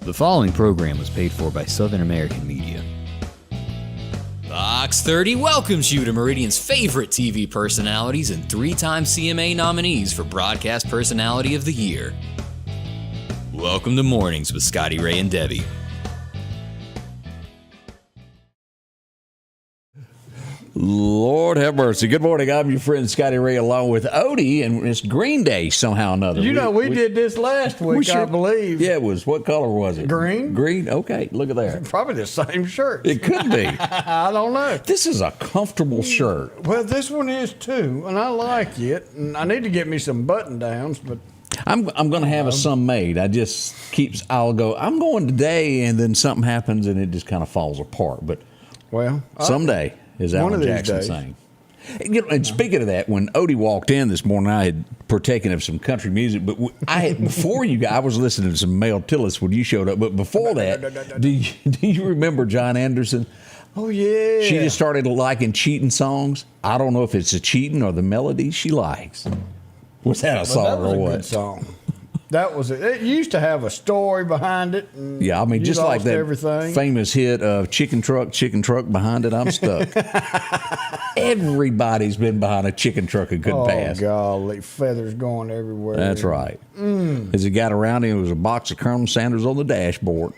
The following program was paid for by Southern American Media. Fox 30 welcomes you to Meridian's favorite TV personalities and three-time CMA nominees for Broadcast Personality of the Year. Welcome to Mornings with Scotty Ray and Debbie. Lord have mercy. Good morning. I'm your friend Scotty Ray along with Odie, and it's Green Day somehow or another. You know, we did this last week, I believe. Yeah, it was. What color was it? Green. Green? Okay, look at that. Probably the same shirt. It could be. I don't know. This is a comfortable shirt. Well, this one is too, and I like it. And I need to get me some button downs, but I'm going to have some made. I'll go, I'm going today, and then something happens, and it just kind of falls apart. But someday, as Alan Jackson sang. You know, and speaking of that, when Odie walked in this morning, I had partaken of some country music. But I was listening to some Mel Tillis when you showed up. But before that, do you remember John Anderson? Oh, yeah. She just started liking cheating songs. I don't know if it's the cheating or the melody she likes. Was that a song or what? Good song. That was it. It used to have a story behind it. Yeah, I mean, just like that famous hit of Chicken Truck, Behind It, I'm Stuck. Everybody's been behind a chicken truck and couldn't pass. Oh, golly, feathers going everywhere. That's right. As he got around, there was a box of Colonel Sanders on the dashboard.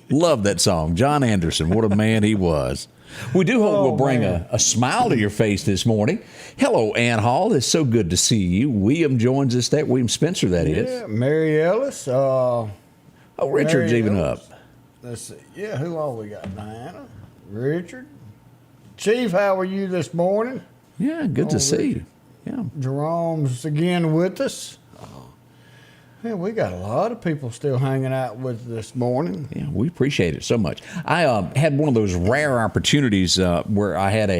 Love that song. John Anderson, what a man he was. We do hope we'll bring a smile to your face this morning. Hello, Ann Hall. It's so good to see you. William joins us. William Spencer, that is. Yeah, Mary Ellis. Richard's Mary even Ellis. up. Let's see. Yeah, who all we got? Diana, Richard. Chief, how are you this morning? Yeah, good to see you. Yeah. Jerome's again with us. Yeah, we got a lot of people still hanging out with us this morning. Yeah, we appreciate it so much. I had one of those rare opportunities where I had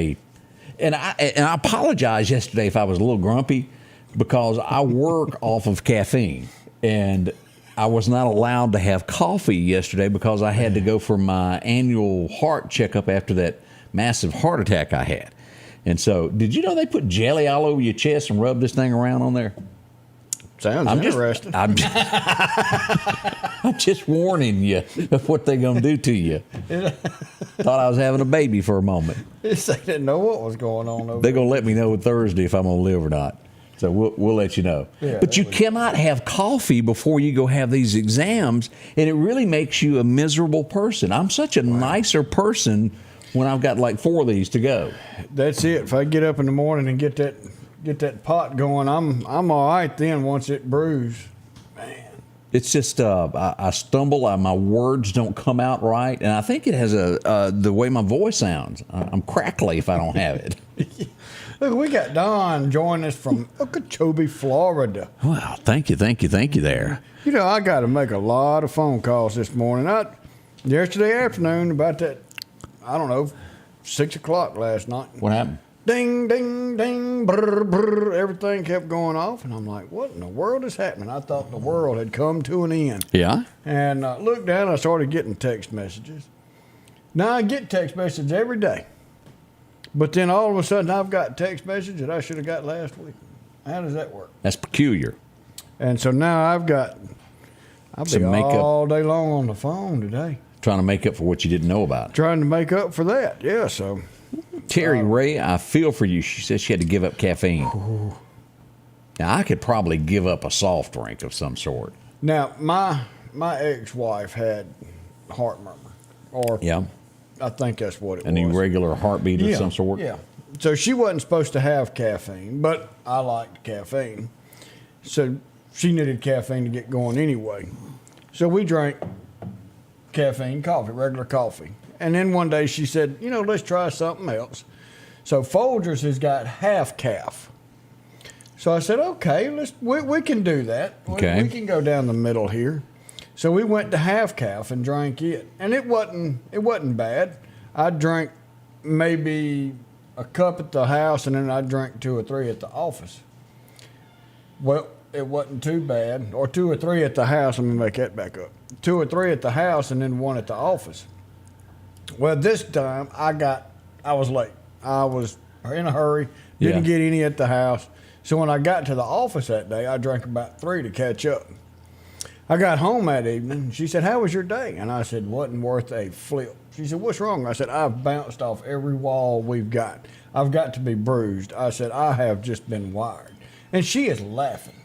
and I apologize yesterday if I was a little grumpy because I work off of caffeine, and I was not allowed to have coffee yesterday because I had to go for my annual heart checkup after that massive heart attack I had. And so, did you know they put jelly all over your chest and rub this thing around on there? Sounds interesting. I'm just warning you of what they're going to do to you. Thought I was having a baby for a moment. They didn't know what was going on over They're going to let me know Thursday if I'm going to live or not. So we'll let you know. Yeah, but you cannot have coffee before you go have these exams, and it really makes you a miserable person. I'm such a nicer person when I've got like 4 of these to go. That's it. If I get up in the morning and get that pot going, I'm all right then once it brews. Man. It's just I stumble, my words don't come out right, and I think it has the way my voice sounds. I'm crackly if I don't have it. Look, we got Don joining us from Okeechobee, Florida. Well, thank you there. You know, I got to make a lot of phone calls this morning. Yesterday afternoon about that, 6 o'clock last night. What happened? Ding, ding, ding, brr, brr, everything kept going off, and I'm like, what in the world is happening? I thought the world had come to an end. Yeah? And looked down, I started getting text messages. Now, I get text messages every day. But then all of a sudden, I've got text message that I should have got last week. How does that work? That's peculiar. And so now I'll be all day long on the phone today. Trying to make up for what you didn't know about. Trying to make up for that, yeah, so... Terry Ray, I feel for you. She says she had to give up caffeine. Now, I could probably give up a soft drink of some sort. Now, my ex-wife had heart murmur. Yeah. I think that's what it was. An irregular heartbeat of some sort? Yeah. So she wasn't supposed to have caffeine, but I liked caffeine. So she needed caffeine to get going anyway. So we drank caffeine coffee, regular coffee. And then one day she said, let's try something else. So Folgers has got half calf. So I said, okay, we can do that. Okay. We can go down the middle here. So we went to half calf and drank it. And it wasn't bad. I drank maybe a cup at the house, and then I drank 2 or 3 at the office. Well, it wasn't too bad. Or 2 or 3 at the house. Let me make that back up. 2 or 3 at the house and then 1 at the office. Well, this time I was late. I was in a hurry, didn't get any at the house. So when I got to the office that day, I drank about 3 to catch up. I got home that evening. She said, "How was your day?" And I said, "Wasn't worth a flip." She said, "What's wrong?" I said, "I've bounced off every wall we've got. I've got to be bruised." I said, "I have just been wired." And she is laughing.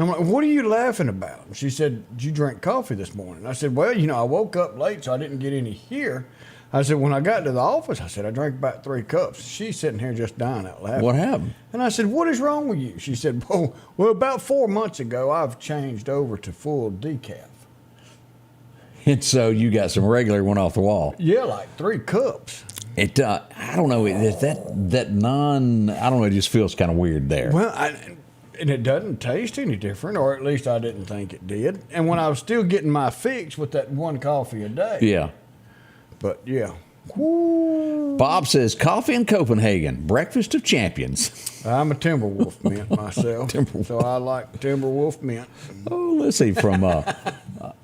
I'm like, "What are you laughing about?" And she said, "Did you drink coffee this morning?" I said, "Well, I woke up late, so I didn't get any here." I said, "When I got to the office," I said, "I drank about 3 cups." She's sitting here just dying out laughing. What happened? And I said, "What is wrong with you?" She said, well, about 4 months ago, I've changed over to full decaf." And so you got some regular one off the wall. Yeah, like 3 cups. It, I don't know, is that non, I don't know, it just feels kind of weird there. Well, and it doesn't taste any different, or at least I didn't think it did. And when I was still getting my fix with that 1 coffee a day. Yeah. But yeah. Woo. Bob says, coffee in Copenhagen, breakfast of champions. I'm a Timberwolf mint myself, so I like Timberwolf mint. Oh, let's see, from,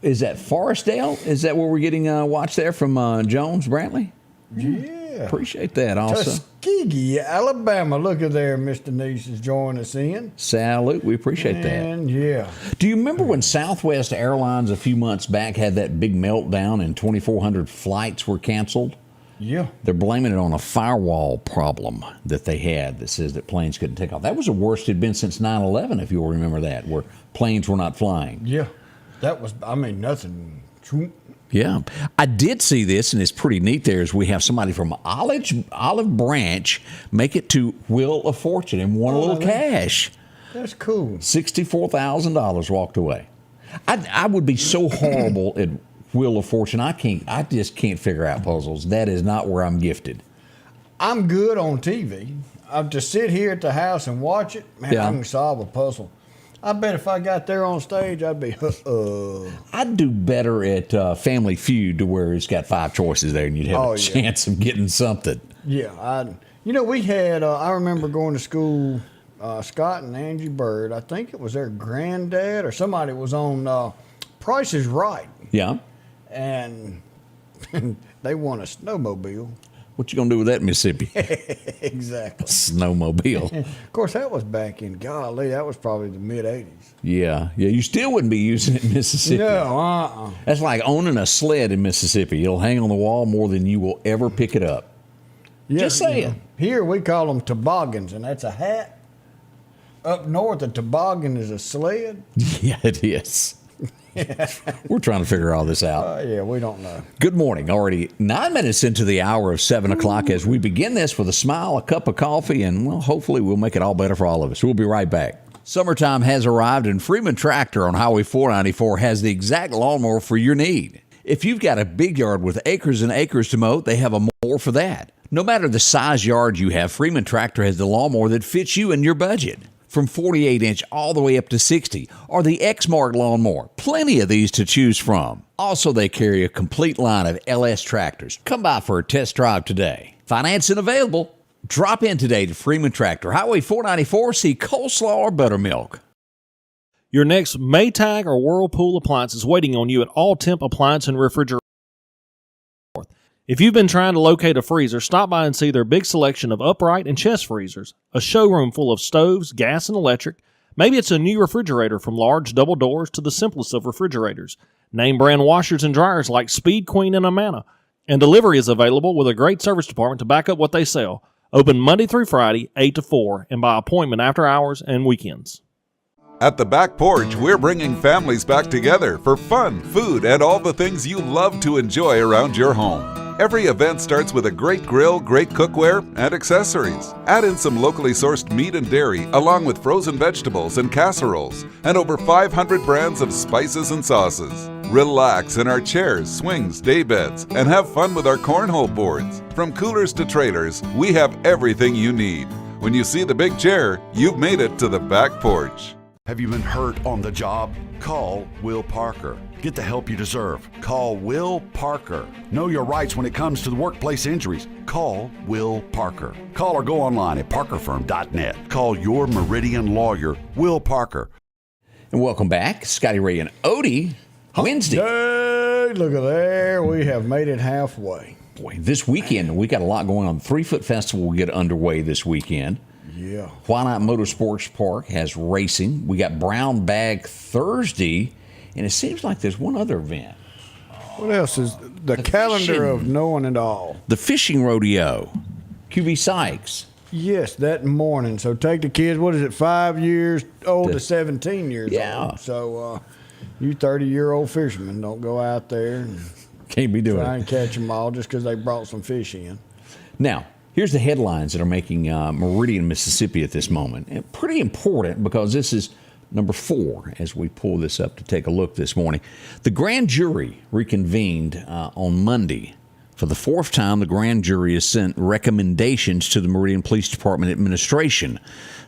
is that Forestdale? Is that where we're getting watched there from Jones, Brantley? Yeah. Appreciate that also. Tuskegee, Alabama. Look at there, Mr. Niece is joining us in. Salute, we appreciate that. And yeah. Do you remember when Southwest Airlines a few months back had that big meltdown and 2,400 flights were canceled? Yeah. They're blaming it on a firewall problem that they had that says that planes couldn't take off. That was the worst it had been since 9/11, if you'll remember that, where planes were not flying. Yeah. That was, nothing. Yeah. I did see this, and it's pretty neat there, is we have somebody from Olive Branch make it to Wheel of Fortune and won a little cash. That's cool. $64,000 walked away. I would be so horrible at Wheel of Fortune. I just can't figure out puzzles. That is not where I'm gifted. I'm good on TV. I've to sit here at the house and watch it. Man, Yeah. I can solve a puzzle. I bet if I got there on stage, I'd be, I'd do better at Family Feud, to where it's got 5 choices there and you'd have a chance of getting something. Yeah. We had, I remember going to school, Scott and Angie Bird, I think it was their granddad or somebody was on Price is Right. Yeah. And they won a snowmobile. What you gonna do with that, Mississippi? Exactly. Snowmobile. Of course, that was back in, golly, that was probably the mid-'80s. Yeah. You still wouldn't be using it in Mississippi. No, That's like owning a sled in Mississippi. It'll hang on the wall more than you will ever pick it up. Yeah, Just saying. Here we call them toboggans, and that's a hat. Up north, a toboggan is a sled. Yeah, it is. We're trying to figure all this out. Yeah, we don't know. Good morning. Already 9 minutes into the hour of 7 o'clock as we begin this with a smile, a cup of coffee, and, well, hopefully we'll make it all better for all of us. We'll be right back. Summertime has arrived, and Freeman Tractor on Highway 494 has the exact lawnmower for your need. If you've got a big yard with acres and acres to mow, they have a mower for that. No matter the size yard you have, Freeman Tractor has the lawnmower that fits you and your budget. From 48-inch all the way up to 60, or the X-Mark lawnmower. Plenty of these to choose from. Also, they carry a complete line of LS tractors. Come by for a test drive today. Financing available. Drop in today to Freeman Tractor, Highway 494, see coleslaw or buttermilk. Your next Maytag or Whirlpool appliance is waiting on you at All Temp Appliance and Refrigerator. If you've been trying to locate a freezer, stop by and see their big selection of upright and chest freezers, a showroom full of stoves, gas, and electric. Maybe it's a new refrigerator from large double doors to the simplest of refrigerators. Name brand washers and dryers like Speed Queen and Amana. And delivery is available with a great service department to back up what they sell. Open Monday through Friday, 8 to 4, and by appointment after hours and weekends. At the Back Porch, we're bringing families back together for fun, food, and all the things you love to enjoy around your home. Every event starts with a great grill, great cookware, and accessories. Add in some locally sourced meat and dairy, along with frozen vegetables and casseroles, and over 500 brands of spices and sauces. Relax in our chairs, swings, daybeds, and have fun with our cornhole boards. From coolers to trailers, we have everything you need. When you see the big chair, you've made it to the Back Porch. Have you been hurt on the job? Call Will Parker. Get the help you deserve. Call Will Parker. Know your rights when it comes to the workplace injuries. Call Will Parker. Call or go online at parkerfirm.net. Call your Meridian lawyer, Will Parker. And welcome back, Scotty Ray and Odie. Wednesday. Hey, look at there. We have made it halfway. Boy, this weekend, we got a lot going on. The 3 Foot Festival will get underway this weekend. Yeah. Why Not Motorsports Park has racing. We got Brown Bag Thursday And it seems like there's one other event. What else is the calendar fishing. of knowing it all? The fishing rodeo. QB Sykes. Yes, that morning. So take the kids, what is it, 5 years old to 17 years Yeah. old. So you 30-year-old fishermen, don't go out there and Can't be doing try it. and catch them all just because they brought some fish in. Now, here's the headlines that are making Meridian, Mississippi at this moment. And pretty important because this is number 4 as we pull this up to take a look this morning. The grand jury reconvened on Monday. For the 4th time, the grand jury has sent recommendations to the Meridian Police Department administration.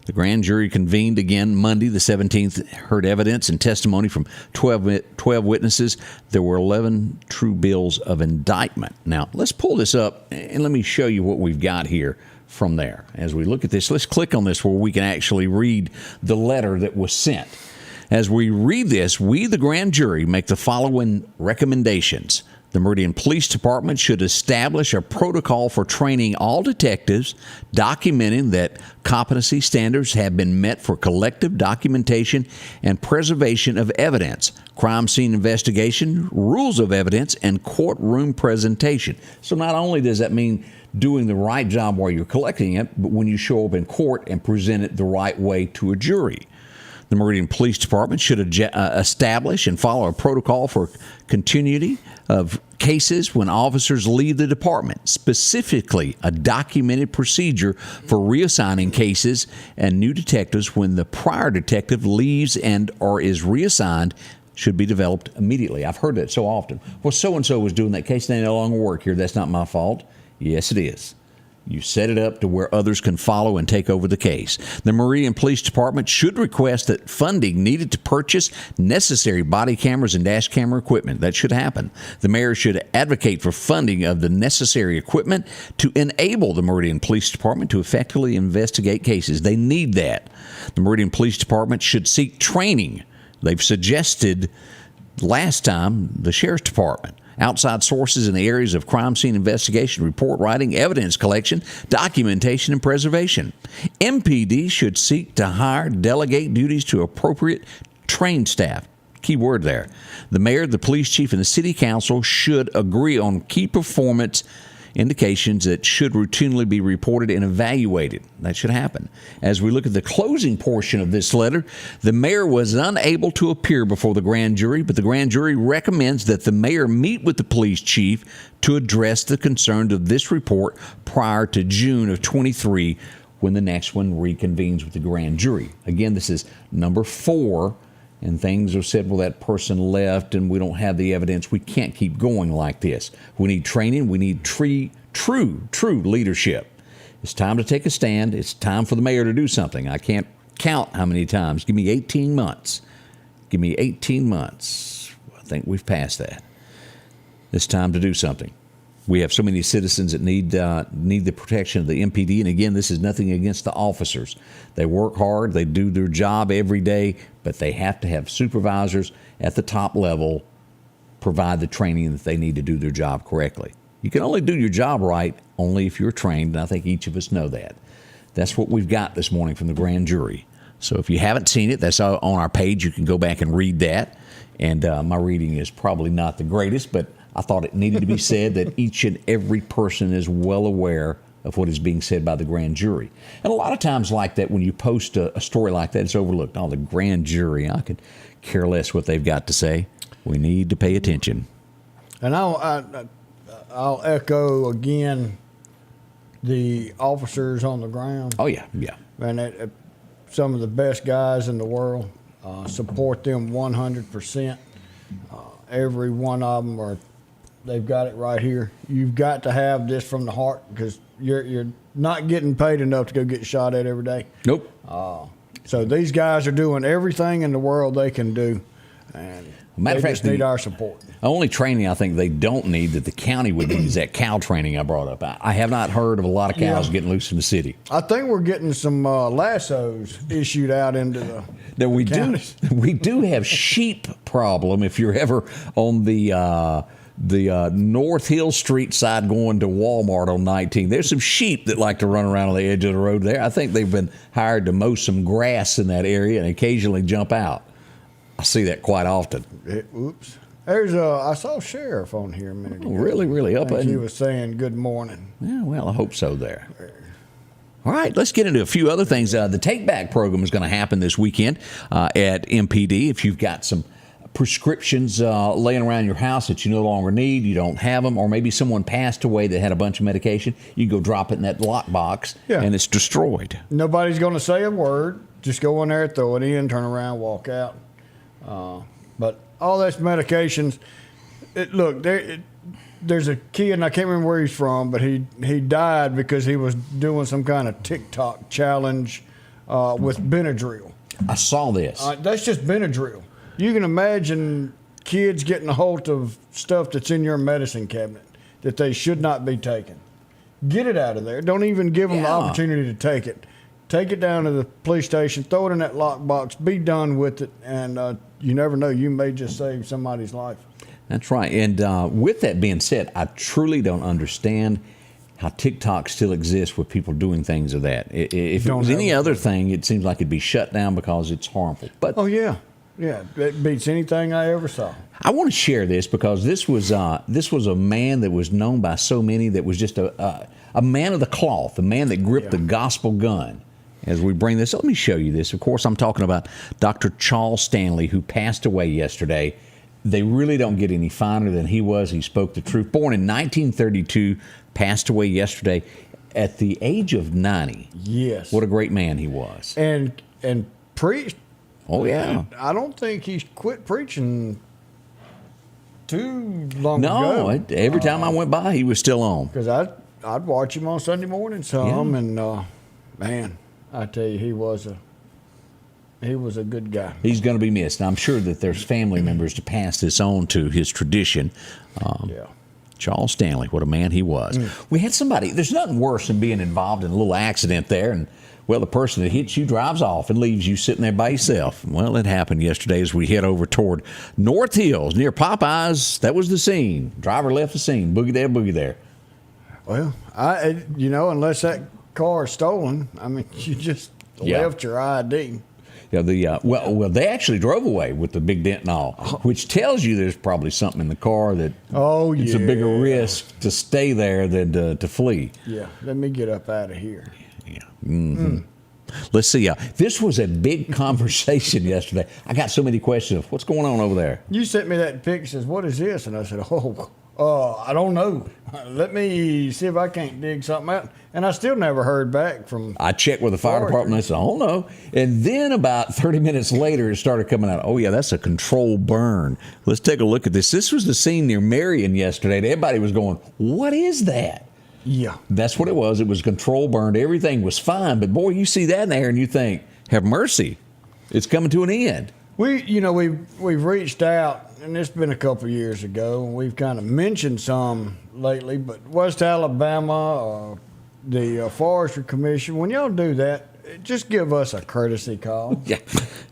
The grand jury convened again Monday, the 17th, heard evidence and testimony from 12 witnesses. There were 11 true bills of indictment. Now, let's pull this up and let me show you what we've got here from there. As we look at this, let's click on this where we can actually read the letter that was sent. As we read this, we, the grand jury, make the following recommendations. The Meridian Police Department should establish a protocol for training all detectives, documenting that competency standards have been met for collective documentation and preservation of evidence, crime scene investigation, rules of evidence, and courtroom presentation. So not only does that mean doing the right job while you're collecting it, but when you show up in court and present it the right way to a jury. The Meridian Police Department should establish and follow a protocol for continuity of cases when officers leave the department, specifically a documented procedure for reassigning cases and new detectives when the prior detective leaves and or is reassigned should be developed immediately. I've heard that so often. Well, so-and-so was doing that case, they no longer work here. That's not my fault. Yes, it is. You set it up to where others can follow and take over the case. The Meridian Police Department should request that funding needed to purchase necessary body cameras and dash camera equipment. That should happen. The mayor should advocate for funding of the necessary equipment to enable the Meridian Police Department to effectively investigate cases. They need that. The Meridian Police Department should seek training. They've suggested last time the Sheriff's Department. Outside sources in the areas of crime scene investigation, report writing, evidence collection, documentation, and preservation. MPD should seek to hire, delegate duties to appropriate trained staff. Key word there. The mayor, the police chief, and the city council should agree on key performance indications that should routinely be reported and evaluated. That should happen. As we look at the closing portion of this letter, the mayor was unable to appear before the grand jury, but the grand jury recommends that the mayor meet with the police chief to address the concerns of this report prior to June of 23, when the next one reconvenes with the grand jury. Again, this is number 4. And things are said, well, that person left and we don't have the evidence. We can't keep going like this. We need training. We need true leadership. It's time to take a stand. It's time for the mayor to do something. I can't count how many times. Give me 18 months. Give me 18 months. I think we've passed that. It's time to do something. We have so many citizens that need the protection of the MPD. And again, this is nothing against the officers. They work hard. They do their job every day, but they have to have supervisors at the top level provide the training that they need to do their job correctly. You can only do your job right only if you're trained, and I think each of us know that. That's what we've got this morning from the grand jury. So if you haven't seen it, that's on our page. You can go back and read that. And my reading is probably not the greatest, but I thought it needed to be said that each and every person is well aware of what is being said by the grand jury. And a lot of times like that, when you post a story like that, it's overlooked. Oh, the grand jury, I could care less what they've got to say. We need to pay attention. And I'll echo again the officers on the ground. Oh, yeah. And some of the best guys in the world. Support them 100%. Every one of them they've got it right here. You've got to have this from the heart because you're not getting paid enough to go get shot at every day. Nope. So these guys are doing everything in the world they can do, and Matter of fact, just need our support. The only training I think they don't need that the county would need is that cow training I brought up. I have not heard of a lot of cows getting loose in the city. I think we're getting some lassos issued out into the Now we counties. we do have sheep problem if you're ever on the North Hill Street side going to Walmart on 19. There's some sheep that like to run around on the edge of the road there. I think they've been hired to mow some grass in that area and occasionally jump out. I see that quite often. Oops. There's I saw Sheriff on here a minute ago. Really up. He was saying good morning. Yeah, well, I hope so there. All right, let's get into a few other things. The Take Back program is going to happen this weekend at MPD. If you've got some prescriptions laying around your house that you no longer need, you don't have them, or maybe someone passed away that had a bunch of medication, you can go drop it in that lockbox, and it's destroyed. Nobody's going to say a word. Just go in there, throw it in, turn around, walk out. But all those medications, there's a kid, and I can't remember where he's from, but he died because he was doing some kind of TikTok challenge with Benadryl. I saw this. That's just Benadryl. You can imagine kids getting a hold of stuff that's in your medicine cabinet that they should not be taking. Get it out of there. Don't even give them the opportunity to take it. Take it down to the police station, throw it in that lockbox, be done with it, and you never know, you may just save somebody's life. That's right. And with that being said, I truly don't understand how TikTok still exists with people doing things of that. If it was any other thing, it seems like it'd be shut down because it's harmful. But yeah, it beats anything I ever saw. I want to share this because this was a man that was known by so many, that was just a man of the cloth, a man that gripped the gospel gun. As we bring this, let me show you this. Of course, I'm talking about Dr. Charles Stanley, who passed away yesterday. They really don't get any finer than he was. He spoke the truth. Born in 1932, passed away yesterday at the age of 90. Yes. What a great man he was. And preached. Oh, yeah. I don't think he's quit preaching too long ago. No, every time I went by, he was still on. Because I'd watch him on Sunday morning and man, I tell you, he was a good guy. He's going to be missed. I'm sure that there's family members to pass this on to his tradition. Charles Stanley, what a man he was. We had somebody, there's nothing worse than being involved in a little accident there, and well, the person that hits you drives off and leaves you sitting there by yourself. Well, it happened yesterday as we head over toward North Hills near Popeyes. That was the scene. Driver left the scene. Boogie there. Well, unless that car is stolen, I mean, you just left your ID. Yeah, well, they actually drove away with the big dent and all, which tells you there's probably something in the car that it's a bigger risk to stay there than to flee. Yeah, let me get up out of here. Yeah. Mm-hmm. Let's see. This was a big conversation yesterday. I got so many questions. What's going on over there? You sent me that pic. Says, what is this? And I said, I don't know. Let me see if I can't dig something out. And I still never heard back from. I checked with the fire department. I said, oh no. And then about 30 minutes later, it started coming out. Oh yeah, that's a controlled burn. Let's take a look at this. This was the scene near Marion yesterday. Everybody was going, what is that? Yeah. That's what it was. It was control burned. Everything was fine. But boy, you see that in there and you think, have mercy. It's coming to an end. We've reached out, and it's been a couple of years ago, and we've kind of mentioned some lately, but West Alabama, the Forestry Commission, when y'all do that, just give us a courtesy call. Yeah,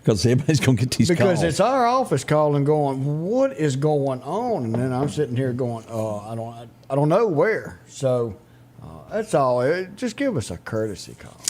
because everybody's going to get these calls. Because it's our office calling going, what is going on? And then I'm sitting here going, I don't know where. So that's all. Just give us a courtesy call.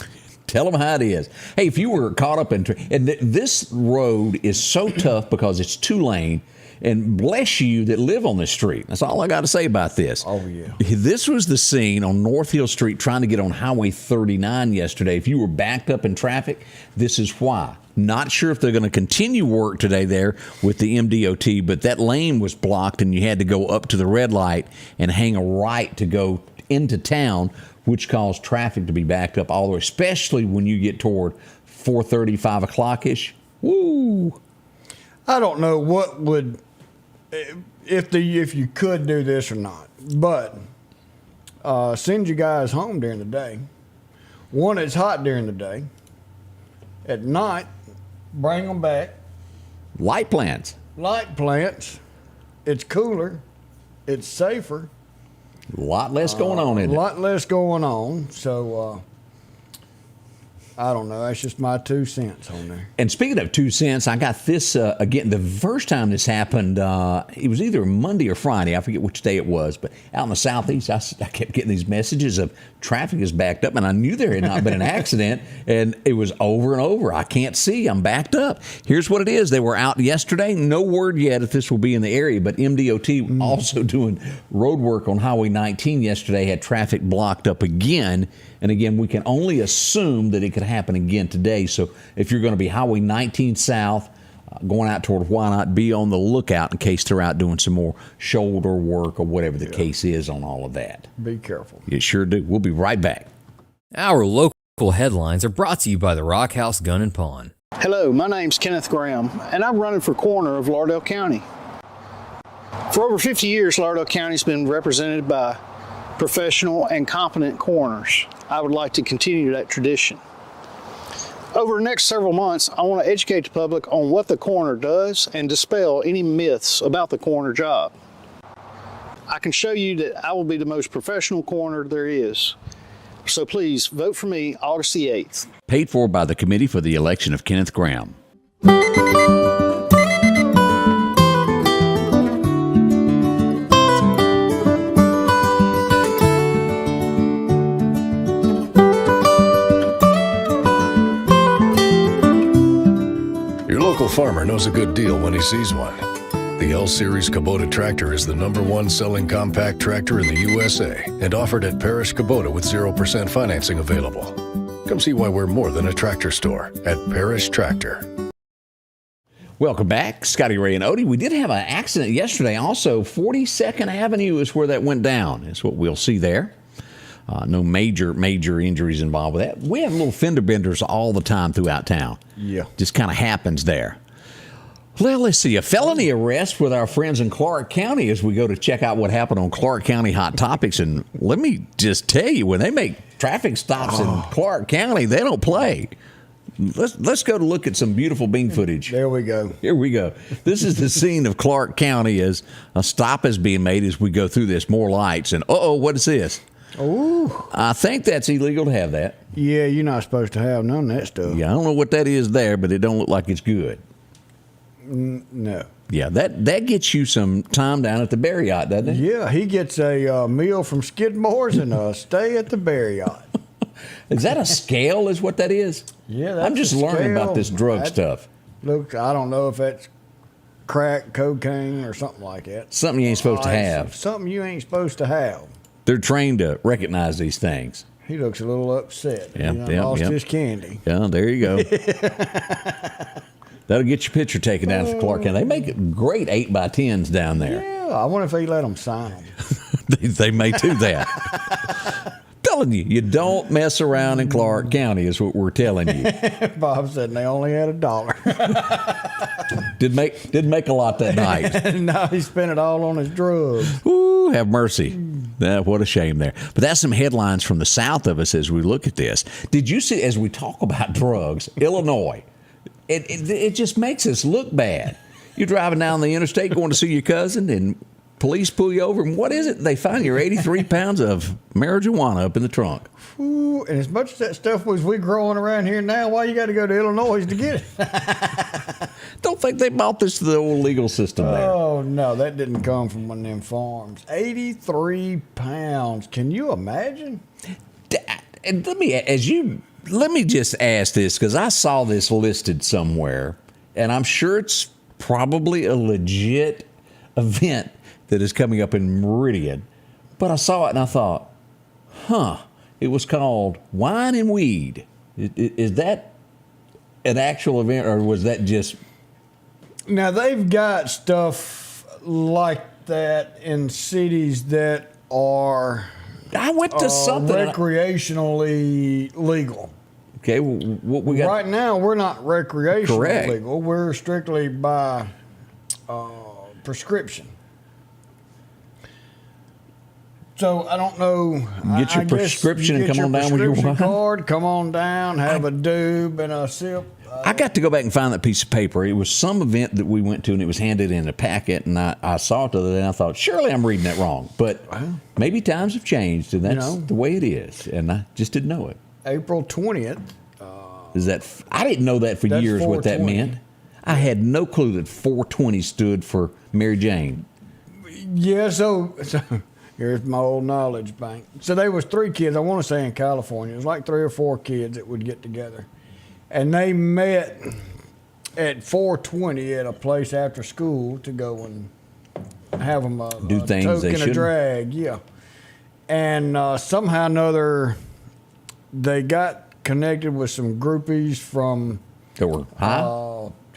Tell them how it is. Hey, if you were caught up in... And this road is so tough because it's 2-lane, and bless you that live on this street. That's all I got to say about this. Oh, yeah. This was the scene on North Hill Street trying to get on Highway 39 yesterday. If you were backed up in traffic, this is why. Not sure if they're going to continue work today there with the MDOT, but that lane was blocked, and you had to go up to the red light and hang a right to go into town, which caused traffic to be backed up all the way, especially when you get toward 4:30, 5 o'clock-ish. Woo! I don't know what would... If you could do this or not, but send you guys home during the day. One, it's hot during the day. At night, bring them back. Light plants. It's cooler. It's safer. A lot less going on in it. A lot less going on. So I don't know. That's just my 2 cents on there. And speaking of 2 cents, I got this again. The first time this happened, it was either Monday or Friday. I forget which day it was. But out in the southeast, I kept getting these messages of traffic is backed up. And I knew there had not been an accident. And it was over and over. I can't see. I'm backed up. Here's what it is. They were out yesterday. No word yet if this will be in the area. But MDOT also doing road work on Highway 19 yesterday had traffic blocked up again. And again, we can only assume that it could happen again today. So if you're going to be Highway 19 south, going out toward Wyandotte, be on the lookout in case they're out doing some more shoulder work or whatever the case is on all of that. Be careful. You sure do. We'll be right back. Our local headlines are brought to you by the Rock House Gun and Pawn. Hello, my name's Kenneth Graham, and I'm running for coroner of Lauderdale County. For over 50 years, Lauderdale County's been represented by professional and competent coroners. I would like to continue that tradition. Over the next several months, I want to educate the public on what the coroner does and dispel any myths about the coroner job. I can show you that I will be the most professional coroner there is. So please vote for me August the 8th. Paid for by the Committee for the Election of Kenneth Graham. Your local farmer knows a good deal when he sees one. The L-Series Kubota tractor is the #1 selling compact tractor in the USA and offered at Parish Kubota with 0% financing available. Come see why we're more than a tractor store at Parish Tractor. Welcome back. Scotty Ray and Odie. We did have an accident yesterday. Also, 42nd Avenue is where that went down. Is what we'll see there. No major injuries involved with that. We have little fender benders all the time throughout town. Yeah. Just kind of happens there. Well, let's see. A felony arrest with our friends in Clark County as we go to check out what happened on Clark County Hot Topics. And let me just tell you, when they make traffic stops in Clark County, they don't play. Let's go to look at some beautiful bean footage. There we go. Here we go. This is the scene of Clark County as a stop is being made as we go through this. More lights. And, what is this? Oh, I think that's illegal to have that. yeah, you're not supposed to have none of that stuff. Yeah, I don't know what that is there, but it don't look like it's good. No. Yeah, that gets you some time down at the Bear Yacht, doesn't it? Yeah, he gets a meal from Skidmore's and a stay at the Bear Yacht. Is that a scale is what that is? Yeah, that's I'm just a learning about scale. this drug That stuff. Look, I don't know if that's crack, cocaine, or something like that. Something you ain't supposed to have. Something you ain't supposed to have. They're trained to recognize these things. He looks a little upset. Yep, He lost his candy. Yeah, there you go. That'll get your picture taken down for Clark County. They make great 8x10s down there. Yeah, I wonder if he let them sign them. They may do that. Telling you, you don't mess around in Clark County is what we're telling you. Bob said they only had $1. Didn't make a lot that night. No, he spent it all on his drugs. Ooh, have mercy. What a shame there. But that's some headlines from the south of us as we look at this. Did you see, as we talk about drugs, Illinois, it just makes us look bad. You're driving down the interstate going to see your cousin, and police pull you over, and what is it? They find your 83 pounds of marijuana up in the trunk. Ooh, and as much as that stuff was we growing around here now, why you got to go to Illinois to get it? Don't think they bought this to the old legal system there. Oh, no, that didn't come from one of them farms. 83 pounds. Can you imagine? And let me just ask this, because I saw this listed somewhere, and I'm sure it's probably a legit event that is coming up in Meridian. But I saw it and I thought, it was called Wine and Weed. Is that an actual event, or was that just... Now, they've got stuff like that in cities that are... I went to something... recreationally legal. Okay, what we got... Right now, we're not recreationally Correct. legal. We're strictly by prescription. So I don't know. Get your I guess prescription you and come on down with your prescription wine. card. Come on down, have a doob and a sip. I got to go back and find that piece of paper. It was some event that we went to, and it was handed in a packet, and I saw it the other day, and I thought, surely I'm reading that wrong. But maybe times have changed, and that's the way it is, and I just didn't know it. April 20th, Is that? I didn't know that for That's years what that 420. meant. I had no clue that 420 stood for Mary Jane. Yeah, so here's my old knowledge bank. So there was 3 kids, I want to say in California. It was like 3 or 4 kids that would get together. And they met at 420 at a place after school to go and have them Do a things toke they and a shouldn't. drag, yeah. And somehow or another, they got connected with some groupies from, That were high?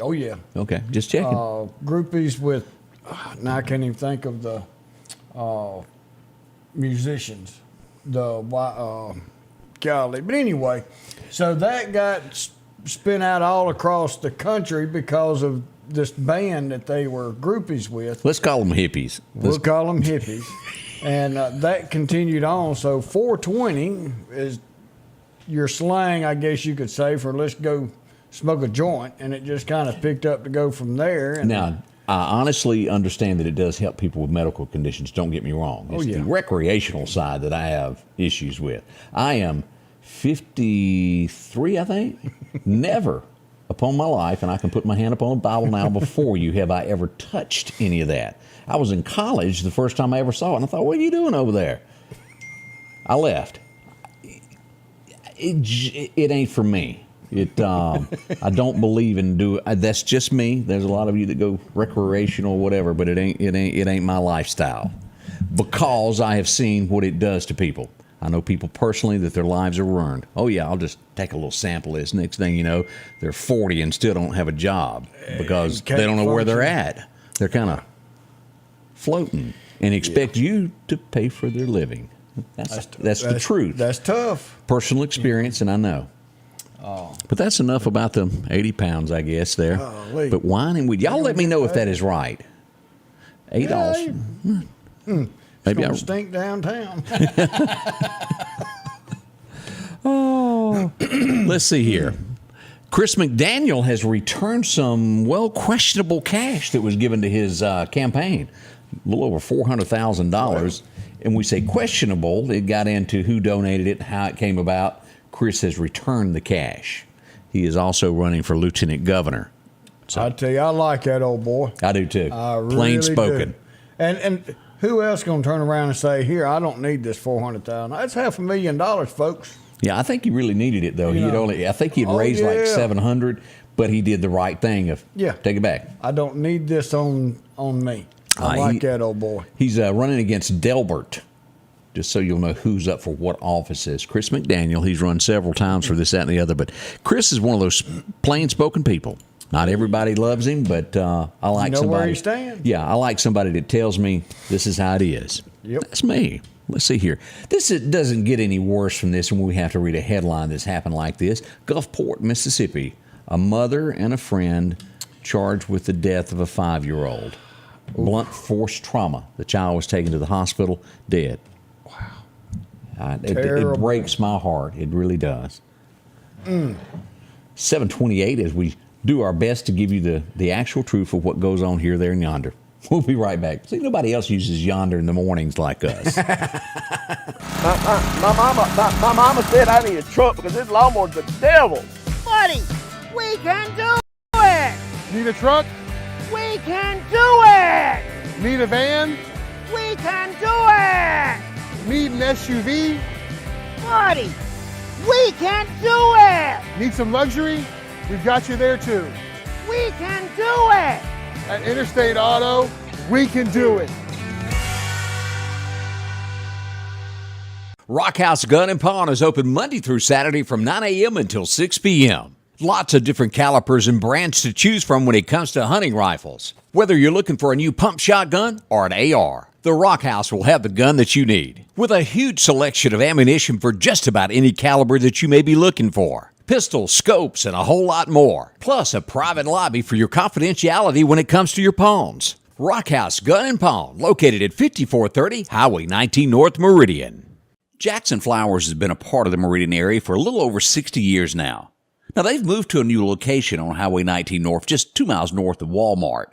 oh yeah, Okay, just checking. groupies with, now I can't even think of the musicians, golly. But anyway, so that got spin out all across the country because of this band that they were groupies with. Let's call them hippies. We'll call them hippies. And that continued on. So 420 is your slang, I guess you could say, for let's go smoke a joint. And it just kind of picked up to go from there. And Now, I honestly understand that it does help people with medical conditions. Don't get me wrong. It's yeah. the recreational side that I have issues with. I am 53, I think. Never upon my life, and I can put my hand upon the Bible now before you, have I ever touched any of that. I was in college the first time I ever saw it, and I thought, what are you doing over there? I left. It ain't for me. I don't believe in that's just me. There's a lot of you that go recreational, whatever, but it ain't my lifestyle, because I have seen what it does to people. I know people personally that their lives are ruined. Oh yeah, I'll just take a little sample of this. Next thing you know, they're 40 and still don't have a job because they don't know where they're at. They're kind of floating and expect you to pay for their living. That's the truth. That's tough. Personal experience, and I know. But that's enough about the 80 pounds, I guess, there. But wine and weed. Y'all let me know if that is right. $8. Maybe it's gonna stink downtown. Let's see here. Chris McDaniel has returned some, questionable cash that was given to his campaign. A little over $400,000. And we say questionable. It got into who donated it, how it came about. Chris has returned the cash. He is also running for lieutenant governor. So, I tell you, I like that old boy. I do too. I really Plain spoken. do. And who else going to turn around and say, here, I don't need this $400,000. That's $500,000, folks. Yeah, I think he really needed it, though. I think he'd raised like $700, but he did the right thing of take it back. I don't need this on me. I like that old boy. He's running against Delbert, just so you'll know who's up for what offices. Chris McDaniel, he's run several times for this, that, and the other, but Chris is one of those plain-spoken people. Not everybody loves him, but I like somebody. Where he stands. Yeah, I like somebody that tells me this is how it is. Yep. That's me. Let's see here. Doesn't get any worse from this when we have to read a headline that's happened like this. Gulfport, Mississippi. A mother and a friend charged with the death of a 5-year-old. Blunt force trauma. The child was taken to the hospital, dead. Wow. It breaks my heart. It really does. 7:28 as we do our best to give you the actual truth of what goes on here, there, and yonder. We'll be right back. See, nobody else uses yonder in the mornings like us. My mama said I need a truck because this lawnmower's the devil. Buddy, we can do it! Need a truck? We can do it! Need a van? We can do it! Need an SUV? Buddy, we can do it! Need some luxury? We've got you there too. We can do it! At Interstate Auto, we can do it. Rock House Gun and Pawn is open Monday through Saturday from 9 a.m. until 6 p.m. Lots of different calibers and brands to choose from when it comes to hunting rifles. Whether you're looking for a new pump shotgun or an AR, the Rock House will have the gun that you need. With a huge selection of ammunition for just about any caliber that you may be looking for. Pistols, scopes, and a whole lot more. Plus a private lobby for your confidentiality when it comes to your pawns. Rock House Gun and Pawn, located at 5430 Highway 19 North Meridian. Jackson Flowers has been a part of the Meridian area for a little over 60 years now. Now they've moved to a new location on Highway 19 North, just 2 miles north of Walmart.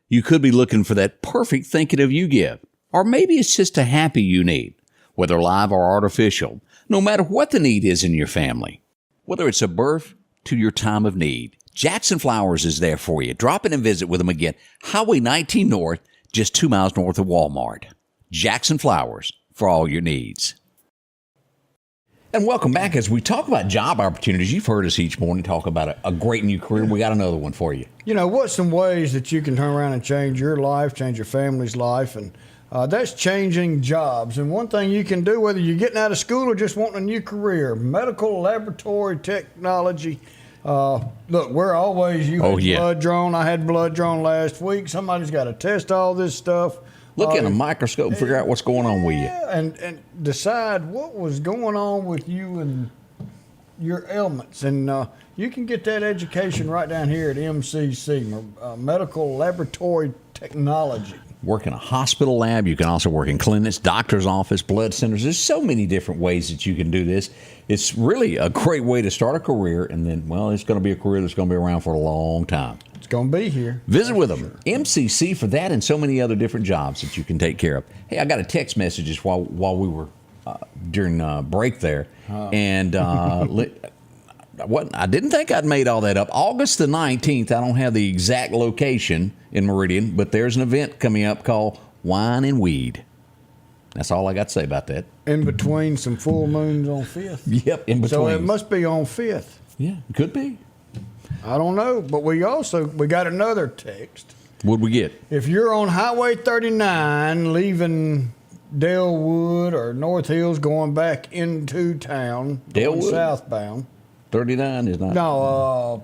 You could be looking for that perfect thinking of you gift. Or maybe it's just a happy you need, whether live or artificial, no matter what the need is in your family. Whether it's a birth, to your time of need. Jackson Flowers is there for you. Drop in and visit with them again. Highway 19 North, just 2 miles north of Walmart. Jackson Flowers, for all your needs. And welcome back as we talk about job opportunities. You've heard us each morning talk about a great new career. We got another one for you. You know, what's some ways that you can turn around and change your life, change your family's life, and that's changing jobs. And one thing you can do, whether you're getting out of school or just wanting a new career, medical laboratory technology. Look, we're always, blood drawn. I had blood drawn last week. Somebody's got to test all this stuff. Look in a microscope and figure out what's going on with you. And decide what was going on with you and your ailments. And you can get that education right down here at MCC, Medical Laboratory Technology. Work in a hospital lab. You can also work in clinics, doctor's office, blood centers. There's so many different ways that you can do this. It's really a great way to start a career, and then, well, it's going to be a career that's going to be around for a long time. It's going to be here. Visit with them. Sure. MCC for that and so many other different jobs that you can take care of. Hey, I got a text messages while we were during break there, and I didn't think I'd made all that up. August the 19th, I don't have the exact location in Meridian, but there's an event coming up called Wine and Weed. That's all I got to say about that. In between some full moons on 5th? Yep, in between. So it must be on 5th. Yeah, it could be. I don't know, but we got another text. What'd we get? If you're on Highway 39 leaving Dalewood or North Hills going back into town, going southbound. 39 is not. No,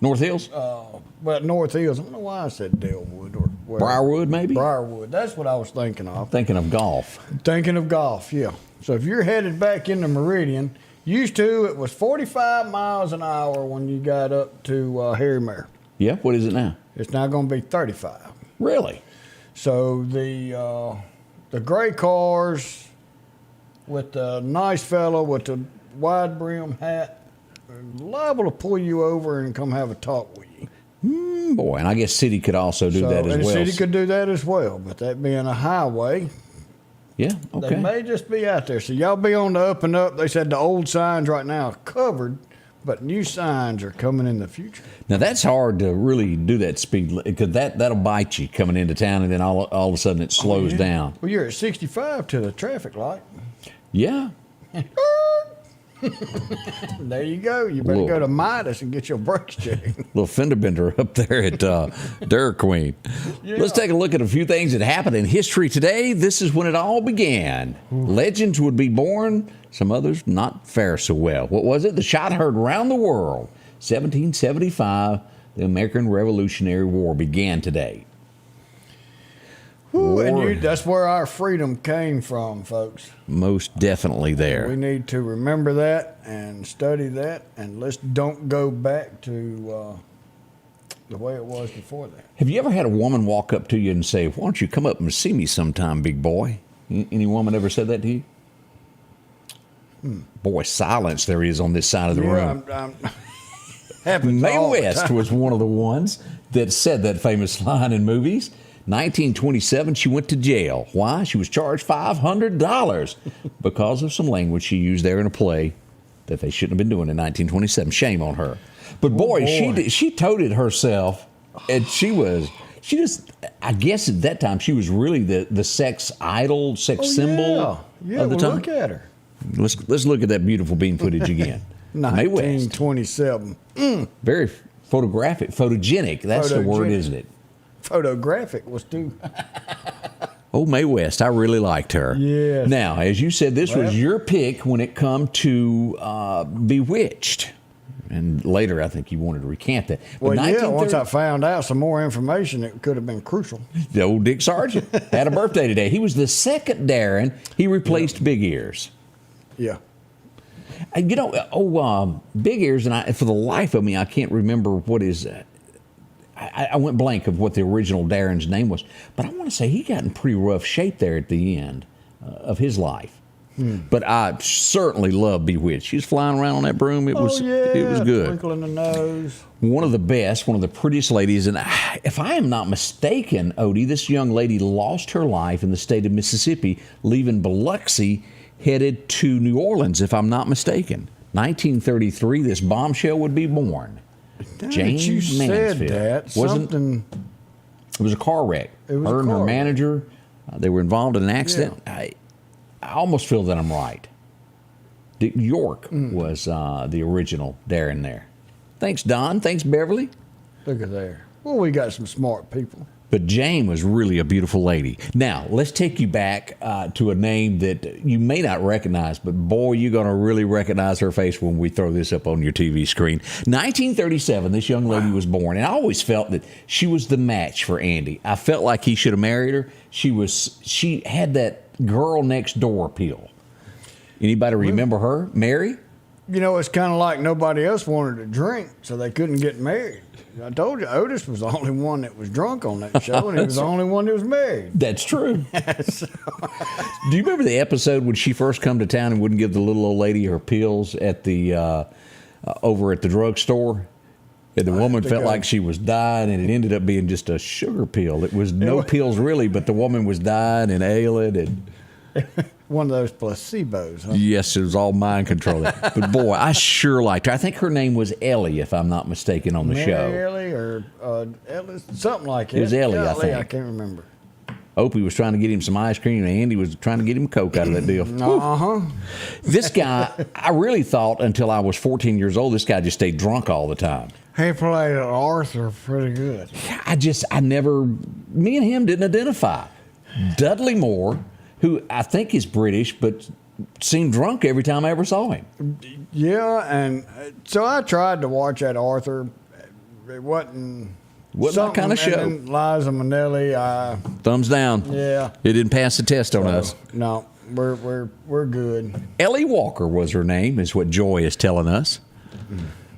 North Hills? Well, North Hills. I don't know why I said Dalewood or where. Briarwood, maybe? Briarwood. That's what I was thinking of. Thinking of golf. Thinking of golf, yeah. So if you're headed back into Meridian, used to it was 45 miles an hour when you got up to Harrymere. Yeah, what is it now? It's now going to be 35. Really? So the gray cars with the nice fellow with the wide brim hat are liable to pull you over and come have a talk with you. Boy, and I guess city could also do that as well. City could do that as well, but that being a highway, yeah, okay. They may just be out there. So y'all be on the up and up. They said the old signs right now are covered, but new signs are coming in the future. Now that's hard to really do that speed, because that'll bite you coming into town, and then all of a sudden it slows down. Well, you're at 65 to the traffic light. Yeah. There you go. You better go to Midas and get your brakes checked. Little fender bender up there at Dairy Queen. Yeah. Let's take a look at a few things that happened in history today. This is when it all began. Legends would be born, some others not fare so well. What was it? The shot heard around the world. 1775, the American Revolutionary War began today. And that's where our freedom came from, folks. Most definitely there. We need to remember that and study that, and let's don't go back to the way it was before that. Have you ever had a woman walk up to you and say, "Why don't you come up and see me sometime, big boy?" Any woman ever said that to you? Boy, silence there is on this side of the room. Mae West was one of the ones that said that famous line in movies. 1927, she went to jail. Why? She was charged $500 because of some language she used there in a play that they shouldn't have been doing in 1927. Shame on her. But boy. She toted herself, and she just, I guess at that time, she was really the sex idol, symbol of the time. Look at her. Let's look at that beautiful beam footage again. 1927. Very photogenic. That's the word, isn't it? Photographic was too. Oh, Mae West, I really liked her. Yes. Now, as you said, this was your pick when it come to Bewitched. And later, I think you wanted to recant that. But once I found out some more information, it could have been crucial. The old Dick Sargent had a birthday today. He was the second Darren. He replaced Big Ears. Yeah. Big Ears, and for the life of me, I can't remember what his... I went blank of what the original Darren's name was, but I want to say he got in pretty rough shape there at the end of his life. But I certainly love Bewitched. She was flying around on that broom. It was good. Twinkle in the nose. One of the best, one of the prettiest ladies. And if I am not mistaken, Odie, this young lady lost her life in the state of Mississippi, leaving Biloxi, headed to New Orleans, if I'm not mistaken. 1933, this bombshell would be born. Jane you said Mansfield. that. Something. It was a car wreck. It was Her a and her car manager, they were involved in an accident. Yeah. I almost feel that I'm right. York was the original Darren there. Thanks, Don. Thanks, Beverly. Look at there. Well, we got some smart people. But Jane was really a beautiful lady. Now, let's take you back to a name that you may not recognize, but boy, you're going to really recognize her face when we throw this up on your TV screen. 1937, this young lady was born, and I always felt that she was the match for Andy. I felt like he should have married her. She had that girl next door appeal. Anybody remember her? Mary? You know, it's kind of like nobody else wanted to drink, so they couldn't get married. I told you, Otis was the only one that was drunk on that show, and he was the only one that was married. That's true. Do you remember the episode when she first come to town and wouldn't give the little old lady her pills at the over at the drugstore? And the woman felt like she was dying, and it ended up being just a sugar pill. It was no pills really, but the woman was dying and ailing and... One of those placebos, huh? Yes, it was all mind control. But boy, I sure liked her. I think her name was Ellie, if I'm not mistaken, on the Mary show. Ellie or Ellie, something like that. It was Ellie, I think. I can't remember. Opie was trying to get him some ice cream, and Andy was trying to get him Coke out of that deal. Uh-huh. This guy, I really thought until I was 14 years old, this guy just stayed drunk all the time. He played Arthur pretty good. Me and him didn't identify. Dudley Moore, who I think is British, but seemed drunk every time I ever saw him. Yeah, and so I tried to watch that Arthur. It wasn't my kind of show. And Liza Minnelli, thumbs down. Yeah, it didn't pass the test on us. No, we're good. Ellie Walker was her name, is what Joy is telling us.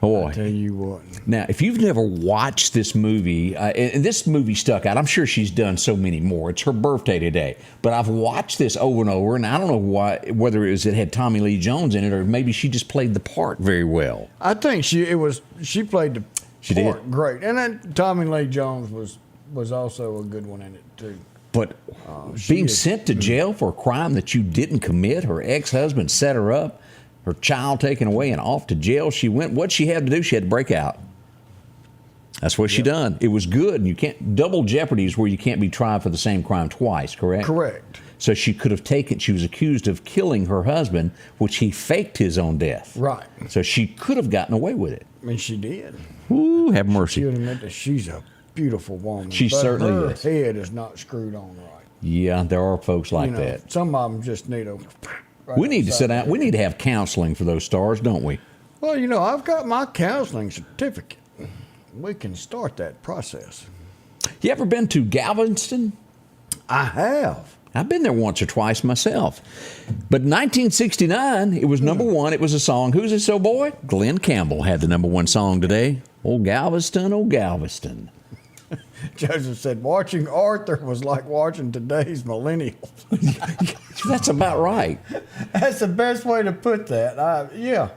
Boy, I tell you what. Now, if you've never watched this movie, and this movie stuck out, I'm sure she's done so many more. It's her birthday today, but I've watched this over and over, and I don't know whether it had Tommy Lee Jones in it, or maybe she just played the part very well. I think she played the part great, and then Tommy Lee Jones was also a good one in it too. But being sent to jail for a crime that you didn't commit, her ex-husband set her up. Her child taken away and off to jail. She went. What she had to do, she had to break out. That's what she done. It was good. And you can't. Double jeopardy is where you can't be tried for the same crime twice, correct? Correct. So she could have taken. She was accused of killing her husband, which he faked his own death. Right. So she could have gotten away with it. I mean, she did. Ooh, have mercy. She would admit that she's a beautiful woman. She certainly is. Her head is not screwed on right. Yeah, there are folks like that. Some of them just need a... Right, we need to sit down. We need to have counseling for those stars, don't we? Well, I've got my counseling certificate. We can start that process. You ever been to Galveston? I have. I've been there once or twice myself. But 1969, it was number one. It was a song. Who's this old boy? Glenn Campbell had the number one song today. Old Galveston, old Galveston. Joseph said, watching Arthur was like watching today's millennials. That's about right. That's the best way to put that. Yeah.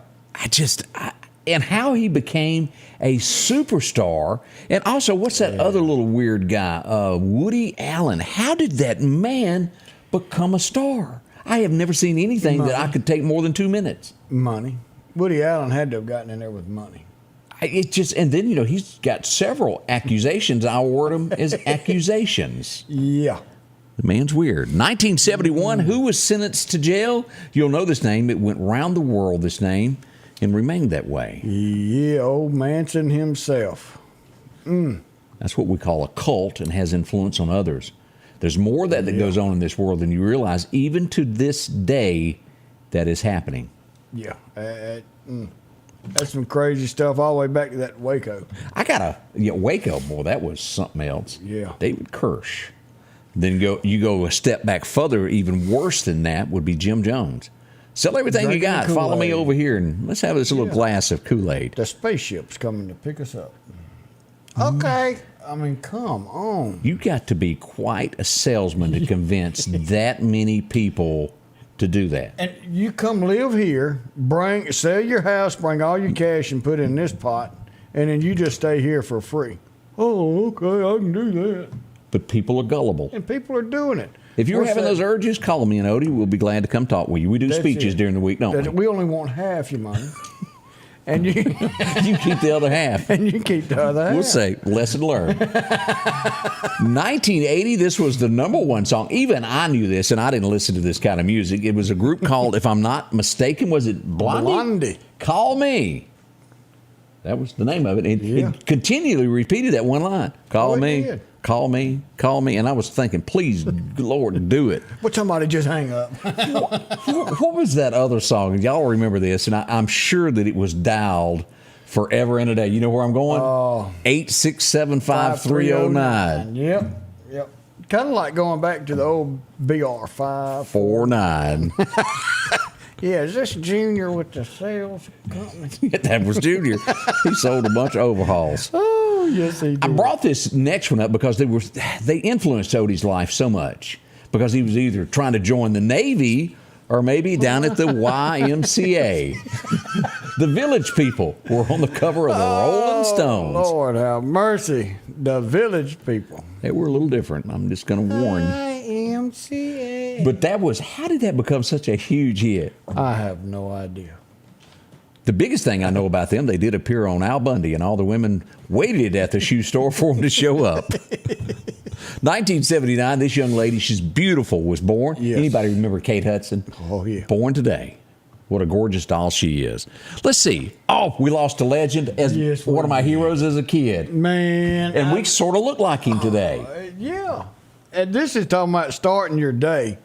And how he became a superstar. And also, what's that other little weird guy? Woody Allen. How did that man become a star? I have never seen anything that I could take more than 2 minutes. Money. Woody Allen had to have gotten in there with money. And then, he's got several accusations. I'll word them as accusations. Yeah. The man's weird. 1971, who was sentenced to jail? You'll know this name. It went round the world, this name, and remained that way. Yeah, old Manson himself. That's what we call a cult and has influence on others. There's more of that goes on in this world than you realize. Even to this day, that is happening. Yeah. That's some crazy stuff all the way back to that Waco. Waco, boy, that was something else. Yeah. David Kirsch. Then you go a step back further, even worse than that would be Jim Jones. Sell everything you got. Follow me over here and let's have this little glass of Kool-Aid. The spaceship's coming to pick us up. Okay. I mean, come on. You got to be quite a salesman to convince that many people to do that. And you come live here, sell your house, bring all your cash and put it in this pot, and then you just stay here for free. Oh, okay, I can do that. But people are gullible. And people are doing it. If you're having those urges, call me and Odie. We'll be glad to come talk with you. We do speeches during the week, don't we? We only want half your money. And you You keep the other half. and you keep the other half. We'll say, lesson learned. 1980, this was the number one song. Even I knew this, and I didn't listen to this kind of music. It was a group called, if I'm not mistaken, was it Blondie? Blondie. Call Me. That was the name of it. Yeah. It continually repeated that one line. Call Oh, it me, did. call me, call me. And I was thinking, please, Lord, do it. Would somebody just hang up? What was that other song? Y'all remember this? And I'm sure that it was dialed forever and a day. You know where I'm going? 8675309. Yep. Kind of like going back to the old BR5. 49. Yeah, is this Junior with the sales company? That was Junior. He sold a bunch of overhauls. Oh, yes, he did. I brought this next one up because they influenced Odie's life so much because he was either trying to join the Navy or maybe down at the YMCA. The Village People were on the cover of the Rolling Stones. Lord have mercy. The Village People. They were a little different. I'm just going to warn you. YMCA. But how did that become such a huge hit? I have no idea. The biggest thing I know about them, they did appear on Al Bundy, and all the women waited at the shoe store for them to show up. 1979, this young lady, she's beautiful, was born. Yes. Anybody remember Kate Hudson? Oh, yeah. Born today. What a gorgeous doll she is. Let's see. Oh, we lost a legend as Yes, one of my we did. heroes as a kid. Man. And we sort of look like him today. Yeah. And this is talking about starting your day.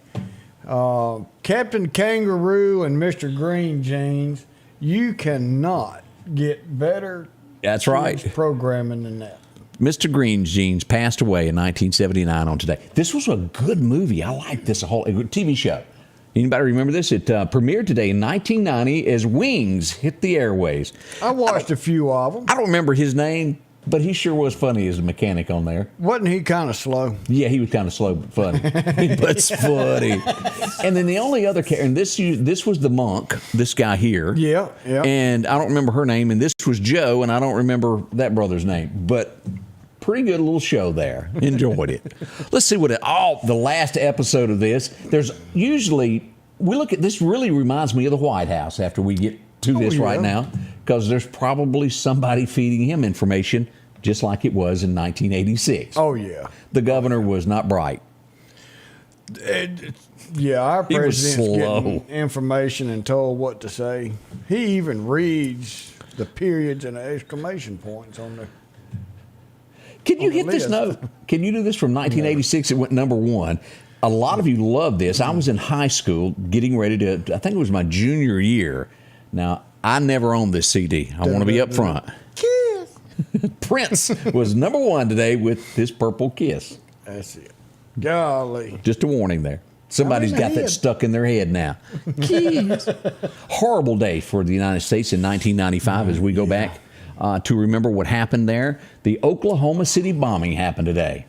Captain Kangaroo and Mr. Green Jeans, you cannot get better That's right. kids programming than that. Mr. Green Jeans passed away in 1979 on today. This was a good movie. I liked this, a TV show. Anybody remember this? It premiered today in 1990 as Wings hit the airways. I watched a few of them. I don't remember his name, but he sure was funny as a mechanic on there. Wasn't he kind of slow? Yeah, he was kind of slow but funny. But funny. And then the only other character, and this was the monk, this guy here. Yeah. And I don't remember her name, and this was Joe, and I don't remember that brother's name. But pretty good little show there. Enjoyed it. Let's see the last episode of this. There's usually, we look at this, really reminds me of the White House after we get to this right now, because there's probably somebody feeding him information just like it was in 1986. Oh, yeah. The governor was not bright. Yeah, our He was president's slow. getting information and told what to say. He even reads the periods and the exclamation points on the. Can you on the hit this list. note? Can you do this from 1986? It went number one. A lot of you love this. I was in high school getting ready to, I think it was my junior year. Now, I never owned this CD. I want to be up front. Kiss. Prince was number one today with this Purple Kiss. That's it. Golly. Just a warning there. Somebody's I mean, got that head. stuck in their head now. Kiss. Horrible day for the United States in 1995 as we go back to remember what happened there. The Oklahoma City bombing happened today.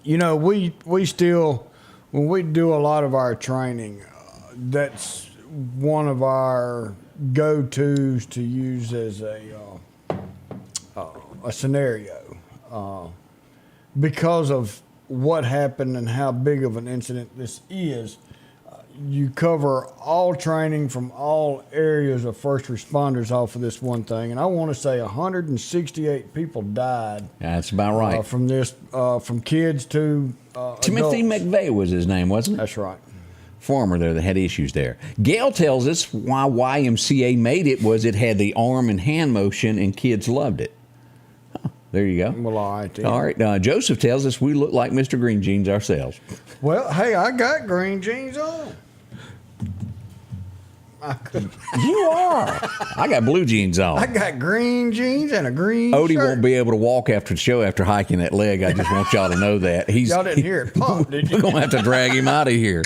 You know, we still, when we do a lot of our training, that's one of our go-tos to use as a scenario because of what happened and how big of an incident this is. You cover all training from all areas of first responders off of this one thing, and I want to say 168 people died. That's about right. From this, from kids to Timothy adults. McVeigh was his name, wasn't it? That's right. Farmer there that had issues there. Gail tells us why YMCA made it was it had the arm and hand motion and kids loved it. Huh, there you go. Well, all right. Then. All right. Joseph tells us we look like Mr. Green Jeans ourselves. Well, hey, I got green jeans on. You are. I got blue jeans on. I got green jeans and a green Odie shirt. won't be able to walk after the show after hiking that leg. I just want y'all to know that. Y'all didn't hear it pop, did you? We're going to have to drag him out of here.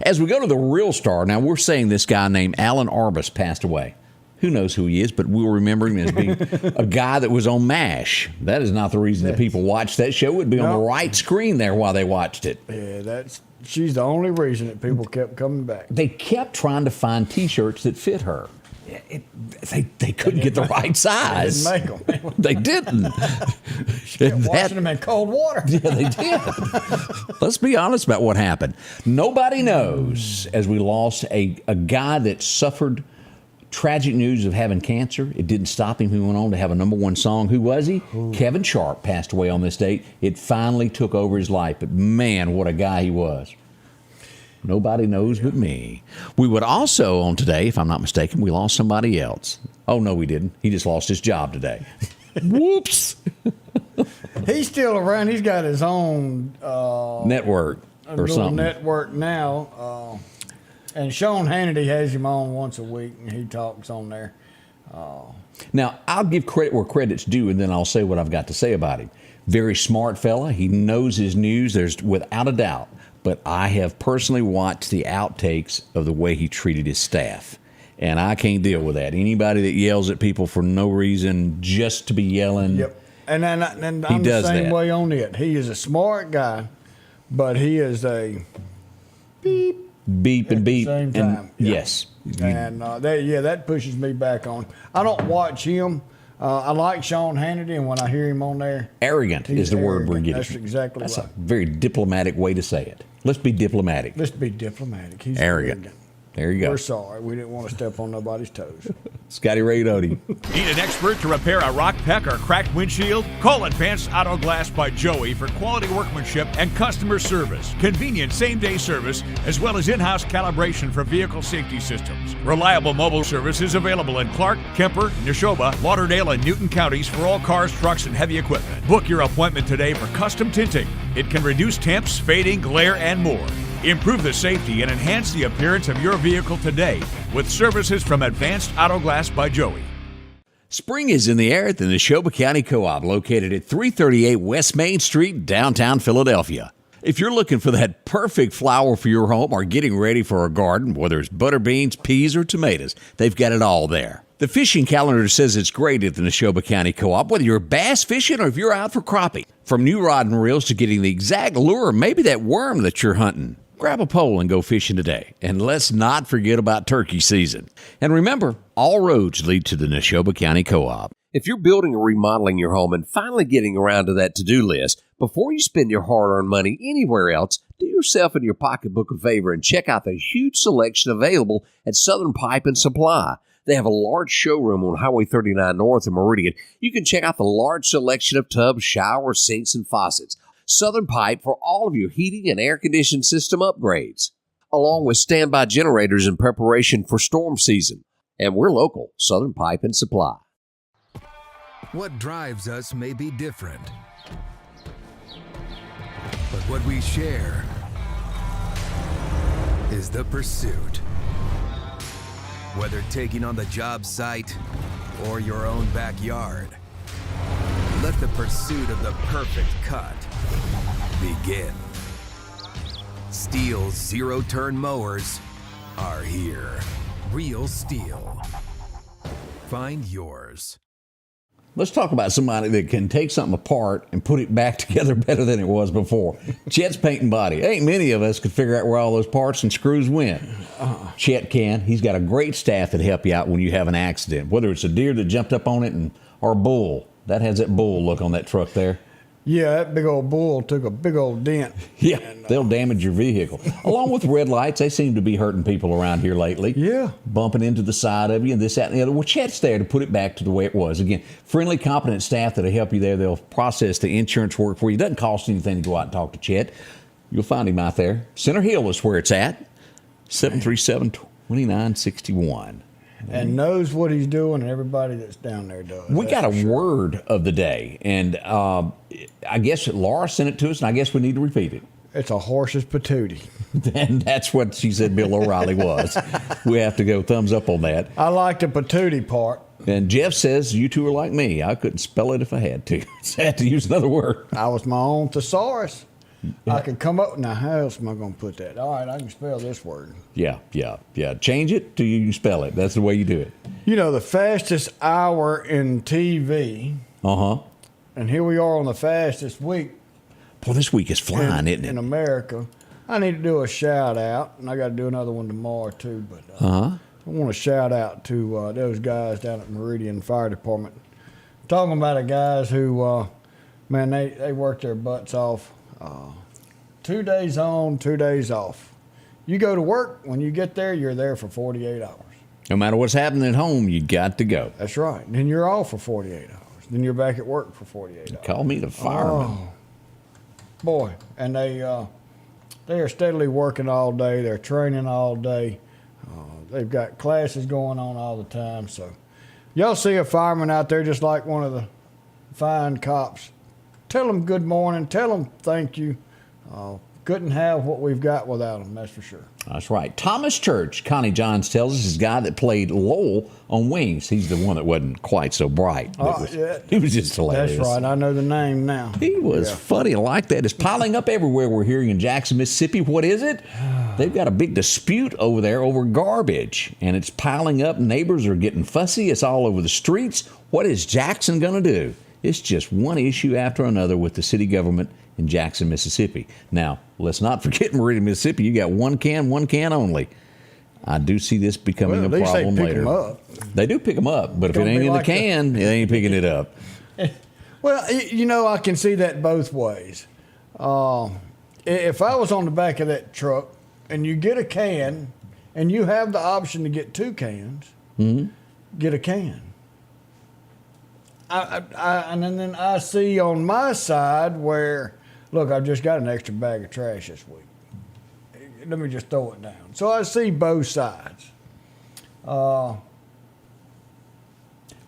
As we go to the real star, now we're saying this guy named Alan Arbus passed away. Who knows who he is, but we'll remember him as being a guy that was on MASH. That is not the reason that people watched that show. It would be on the right screen there while they watched it. Yeah, she's the only reason that people kept coming back. They kept trying to find T-shirts that fit her. They couldn't get the right size. They didn't make them. They didn't. Kept washing them in cold water. Yeah, they did. Let's be honest about what happened. Nobody knows as we lost a guy that suffered Tragic news of having cancer. It didn't stop him. He went on to have a #1 song. Who was he? Ooh. Kevin Sharp passed away on this date. It finally took over his life. But man, what a guy he was. Nobody knows but me. We would also, on today, if I'm not mistaken, we lost somebody else. Oh, no, we didn't. He just lost his job today. Whoops. He's still around. He's got his own network or something. Network now. And Sean Hannity has him on once a week, and he talks on there. Now, I'll give credit where credit's due, and then I'll say what I've got to say about him. Very smart fella. He knows his news. There's without a doubt. But I have personally watched the outtakes of the way he treated his staff. And I can't deal with that. Anybody that yells at people for no reason just to be yelling. Yep. And I'm the same way on it. He is a smart guy, but he is a beep. Beep and beep. At the same time. And yes. And that pushes me back on. I don't watch him. I like Sean Hannity, and when I hear him on there, arrogant is the word we're getting. That's exactly That's right. a very diplomatic way to say it. Let's be diplomatic. He's arrogant. There you go. We're sorry. We didn't want to step on nobody's toes. Scotty Ray Report. Need an expert to repair a rock peck or cracked windshield? Call Advanced Auto Glass by Joey for quality workmanship and customer service. Convenient same-day service, as well as in-house calibration for vehicle safety systems. Reliable mobile service is available in Clark, Kemper, Neshoba, Lauderdale, and Newton counties for all cars, trucks, and heavy equipment. Book your appointment today for custom tinting. It can reduce temps, fading, glare, and more. Improve the safety and enhance the appearance of your vehicle today with services from Advanced Auto Glass by Joey. Spring is in the air at the Neshoba County Co-op, located at 338 West Main Street, downtown Philadelphia. If you're looking for that perfect flower for your home or getting ready for a garden, whether it's butter beans, peas, or tomatoes, they've got it all there. The fishing calendar says it's great at the Neshoba County Co-op, whether you're bass fishing or if you're out for crappie. From new rod and reels to getting the exact lure, maybe that worm that you're hunting. Grab a pole and go fishing today. And let's not forget about turkey season. And remember, all roads lead to the Neshoba County Co-op. If you're building or remodeling your home and finally getting around to that to-do list, before you spend your hard-earned money anywhere else, do yourself and your pocketbook a favor and check out the huge selection available at Southern Pipe and Supply. They have a large showroom on Highway 39 North in Meridian. You can check out the large selection of tubs, showers, sinks, and faucets. Southern Pipe for all of your heating and air conditioning system upgrades, along with standby generators in preparation for storm season. And we're local, Southern Pipe and Supply. What drives us may be different, but what we share is the pursuit. Whether taking on the job site or your own backyard, let the pursuit of the perfect cut begin. Steel's zero-turn mowers are here. Real Steel. Find yours. Let's talk about somebody that can take something apart and put it back together better than it was before. Chet's Paint and Body. Ain't many of us could figure out where all those parts and screws went. Chet can. He's got a great staff that help you out when you have an accident, whether it's a deer that jumped up on it or a bull. That has that bull look on that truck there. Yeah, that big old bull took a big old dent. Yeah, they'll damage your vehicle. Along with red lights, they seem to be hurting people around here lately. Yeah. Bumping into the side of you and this, that, and the other. Well, Chet's there to put it back to the way it was. Again, friendly, competent staff that'll help you there. They'll process the insurance work for you. It doesn't cost anything to go out and talk to Chet. You'll find him out there. Center Hill is where it's at. 737-2961. And knows what he's doing, and everybody that's down there does. We got a word of the day, and I guess Laura sent it to us, and I guess we need to repeat it. It's a horse's patootie. And that's what she said Bill O'Reilly was. We have to go thumbs up on that. I like the patootie part. And Jeff says, you two are like me. I couldn't spell it if I had to. So I had to use another word. I was my own thesaurus. I could come up, now how else am I going to put that? All right, I can spell this word. Yeah. Change it till you spell it. That's the way you do it. You know, the fastest hour in TV. Uh-huh. And here we are on the fastest week. Boy, this week is flying, isn't it? In America. I need to do a shout out, and I got to do another one tomorrow too. But I want to shout out to those guys down at Meridian Fire Department. Talking about the guys who, man, they work their butts off. 2 days on, 2 days off. You go to work, when you get there, you're there for 48 hours. No matter what's happening at home, you got to go. That's right. Then you're off for 48 hours. Then you're back at work for 48 hours. Call me the fireman. Oh, boy, and they are steadily working all day. They're training all day. They've got classes going on all the time. So y'all see a fireman out there just like one of the fine cops, tell them good morning. Tell them thank you. Couldn't have what we've got without them, that's for sure. That's right. Thomas Church, Connie Johns tells us, is the guy that played Lowell on Wings. He's the one that wasn't quite so bright. He was just hilarious. That's right. I know the name now. He was funny. I like that. It's piling up everywhere we're hearing in Jackson, Mississippi. What is it? They've got a big dispute over there over garbage, and it's piling up. Neighbors are getting fussy. It's all over the streets. What is Jackson going to do? It's just one issue after another with the city government in Jackson, Mississippi. Now, let's not forget Meridian, Mississippi. You got one can only. I do see this becoming a problem later. They do pick them up, but if it ain't in the can, it ain't picking it up. Well, you know, I can see that both ways. If I was on the back of that truck and you get a can and you have the option to get 2 cans, get a can. And then I see on my side where, look, I've just got an extra bag of trash this week. Let me just throw it down. So I see both sides.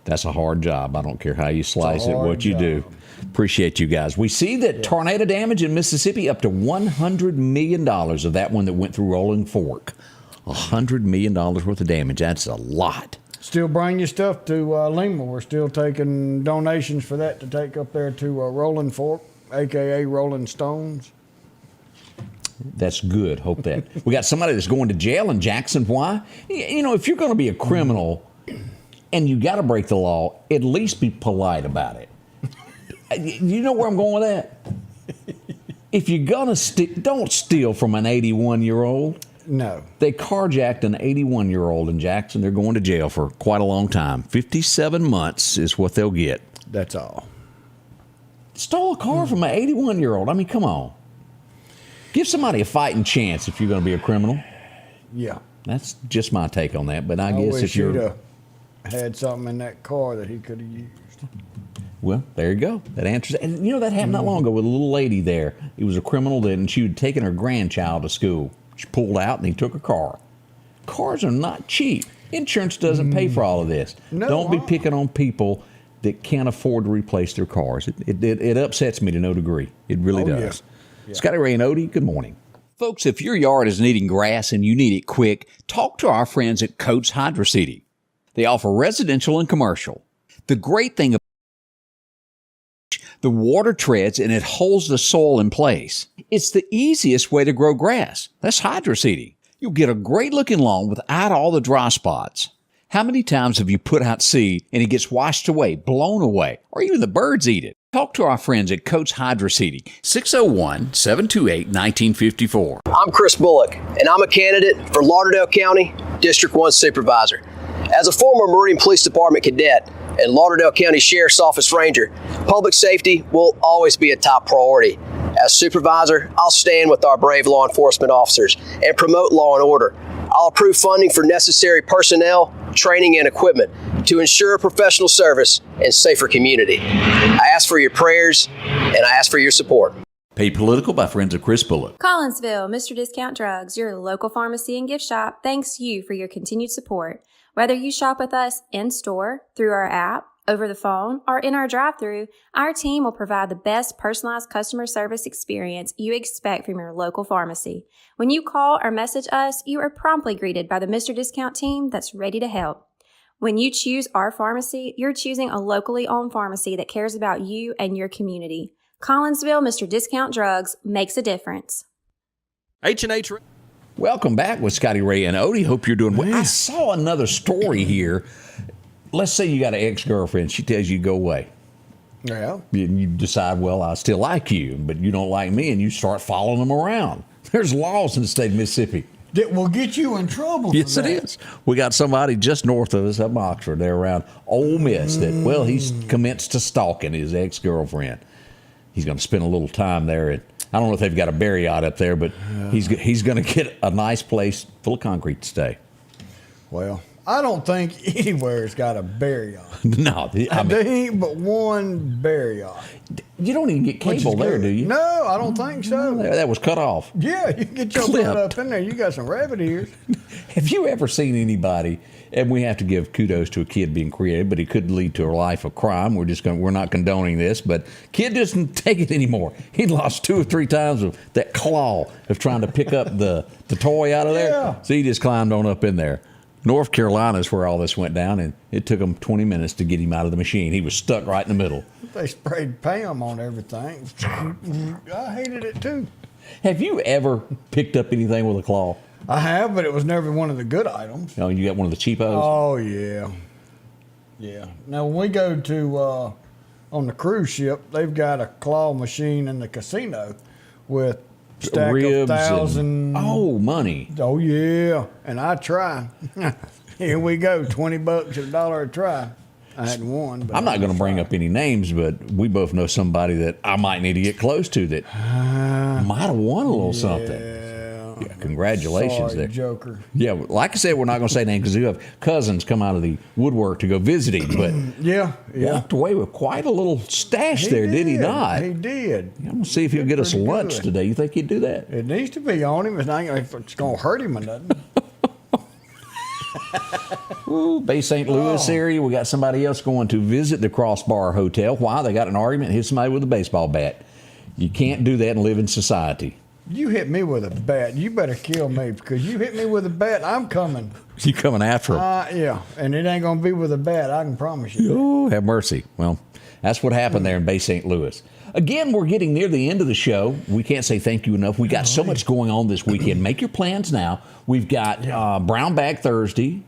That's a hard job. I don't care how you slice it, what you do. Appreciate you guys. We see that tornado damage in Mississippi, up to $100 million of that one that went through Rolling Fork. $100 million worth of damage. That's a lot. Still bring your stuff to Lima. We're still taking donations for that to take up there to Rolling Fork, a.k.a. Rolling Stones. That's good. Hope that. We got somebody that's going to jail in Jackson. Why? You know, if you're going to be a criminal and you got to break the law, at least be polite about it. You know where I'm going with that? If you're going to don't steal from an 81-year-old. No. They carjacked an 81-year-old in Jackson. They're going to jail for quite a long time. 57 months is what they'll get. That's all. Stole a car from an 81-year-old. I mean, come on. Give somebody a fighting chance if you're going to be a criminal. Yeah. That's just my take on that. But I guess wish if you're... you'd had something in that car that he could have used. Well, there you go. That answers it. And, you know, that happened not long ago with a little lady there. It was a criminal, and she had taken her grandchild to school. She pulled out, and he took her car. Cars are not cheap. Insurance doesn't pay for all of this. No, Don't be picking on people that can't afford to replace their cars. It upsets me to no degree. It really does. Yeah. Scotty Ray and Odie, good morning. Folks, if your yard is needing grass and you need it quick, talk to our friends at Coates Hydro Seeding. They offer residential and commercial. The great thing about the water treads and it holds the soil in place. It's the easiest way to grow grass. That's hydro seeding. You'll get a great looking lawn without all the dry spots. How many times have you put out seed and it gets washed away, blown away, or even the birds eat it? Talk to our friends at Coates Hydro Seeding, 601-728-1954. I'm Chris Bullock, and I'm a candidate for Lauderdale County District 1 Supervisor. As a former Meridian Police Department cadet and Lauderdale County Sheriff's Office Ranger, public safety will always be a top priority. As supervisor, I'll stand with our brave law enforcement officers and promote law and order. I'll approve funding for necessary personnel, training, and equipment to ensure professional service and safer community. I ask for your prayers, and I ask for your support. Paid political by friends of Chris Bullock. Collinsville, Mr. Discount Drugs, your local pharmacy and gift shop, thanks you for your continued support. Whether you shop with us in-store, through our app, over the phone, or in our drive-thru, our team will provide the best personalized customer service experience you expect from your local pharmacy. When you call or message us, you are promptly greeted by the Mr. Discount team that's ready to help. When you choose our pharmacy, you're choosing a locally owned pharmacy that cares about you and your community. Collinsville, Mr. Discount Drugs makes a difference. H&H. Welcome back with Scotty Ray and Odie. Hope you're doing well. I saw another story here. Let's say you got an ex-girlfriend. She tells you to go away. Yeah. You decide, well, I still like you, but you don't like me, and you start following them around. There's laws in the state of Mississippi that will get you in trouble. Yes, it is. We got somebody just north of us up in Oxford. They're around Ole Miss that, well, he's commenced to stalking his ex-girlfriend. He's going to spend a little time there. I don't know if they've got a barrier yacht up there, but he's going to get a nice place full of concrete to stay. Well, I don't think anywhere's got a bear yacht. No, There ain't but one bear yacht. You don't even get cable there, do you? No, I don't think so. That was cut off. Yeah, you can get your butt up in there. You got some rabbit ears. Have you ever seen anybody? And we have to give kudos to a kid being creative, but he could lead to a life of crime. We're not condoning this, but kid doesn't take it anymore. He lost 2 or 3 times with that claw of trying to pick up the toy out of there. Yeah. So he just climbed on up in there. North Carolina is where all this went down, and it took him 20 minutes to get him out of the machine. He was stuck right in the middle. They sprayed Pam on everything. I hated it too. Have you ever picked up anything with a claw? I have, but it was never one of the good items. Oh, you got one of the cheapos? Oh, yeah. Yeah. Now, when we go to, on the cruise ship, they've got a claw machine in the casino with stack ribs of 1,000. Money. Oh, yeah. And I try. Here we go, $20 or $1 a try. I hadn't won. But I'm not going to bring up any names, but we both know somebody that I might need to get close to that might have won a little something. Yeah, congratulations Sorry, there. Joker. Yeah, like I said, we're not going to say names because we have cousins come out of the woodwork to go visit him, but yeah. walked away with quite a little stash there, did he not? He did. I'm going to see if he'll get us lunch today. You think he'd do that? It needs to be on him. It's not it's going to hurt him or nothing. Ooh, Bay St. Louis area, we got somebody else going to visit the Crossbar Hotel. Why? They got an argument and hit somebody with a baseball bat. You can't do that and live in society. You hit me with a bat. You better kill me because you hit me with a bat. I'm coming. You coming after him? Yeah, and it ain't going to be with a bat. I can promise you. Oh, have mercy. Well, that's what happened there in Bay St. Louis. Again, we're getting near the end of the show. We can't say thank you enough. We got so much going on this weekend. Make your plans now. We've got Brown Bag Thursday,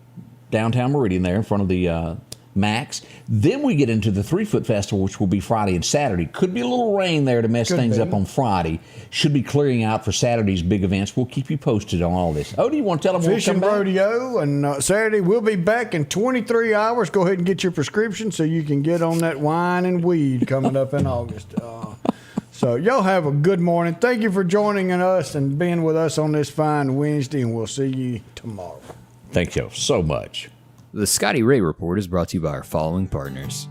downtown Meridian there in front of the Max. Then we get into the 3 Foot Festival, which will be Friday and Saturday. Could be a little rain there to mess things up on Friday. Should be clearing out for Saturday's big events. We'll keep you posted on all this. Oh, do you want to tell them Fishing rodeo, and Saturday we'll be back in 23 hours. Go ahead and get your prescription so you can get on that wine and weed coming up in August. So y'all have a good morning. Thank you for joining us and being with us on this fine Wednesday, and we'll see you tomorrow. Thank you so much. The Scotty Ray Report is brought to you by our following partners: